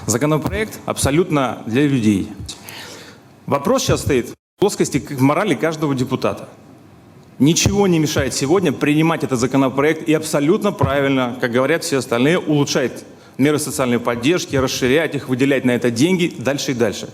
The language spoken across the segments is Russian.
Законопроект абсолютно для людей. Вопрос сейчас стоит в плоскости морали каждого депутата. Ничего не мешает сегодня принимать этот законопроект и абсолютно правильно, как говорят все остальные, улучшать меры социальной поддержки, расширять их, выделять на это деньги дальше и дальше.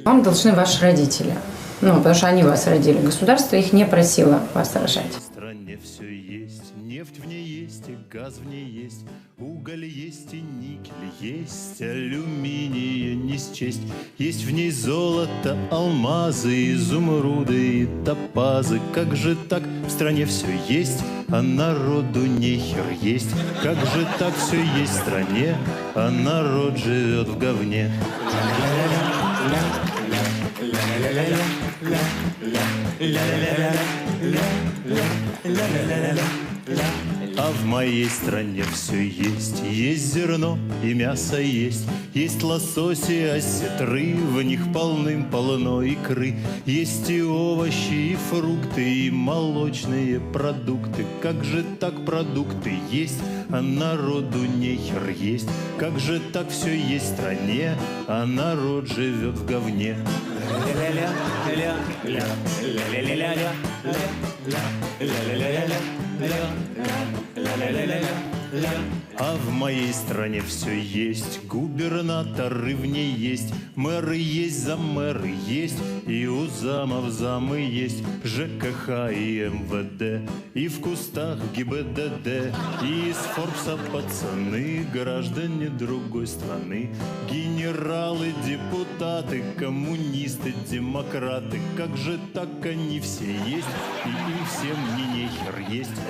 Вам должны ваши родители. Ну, потому что они вас родили. Государство их не просило вас рожать. В стране все есть, нефть в ней есть, и газ в ней есть, уголь есть, и никель есть, алюминия не счесть. Есть в ней золото, алмазы, изумруды и топазы. Как же так? В стране все есть, а народу нехер есть. Как же так? Все есть в стране, а народ живет в говне. А в моей стране все есть. Есть зерно и мясо есть. Есть лосось и осетры, в них полным-полно икры. Есть и овощи, и фрукты, и молочные продукты. Как же так продукты есть, а народу нехер есть? Как же так все есть в стране, а народ живет в говне? А в моей стране все есть, губернаторы в ней есть, мэры есть, замэры есть, и у замов замы есть, ЖКХ и МВД, и в кустах ГИБДД, и из Форбса пацаны, граждане другой страны, генералы, депутаты, коммунисты, демократы. Как же так они все есть, и им всем не нехер есть,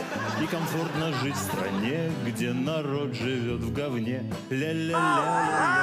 и комфортно жить в стране, где народ живет в говне. Ля-ля-ля-ля-ля.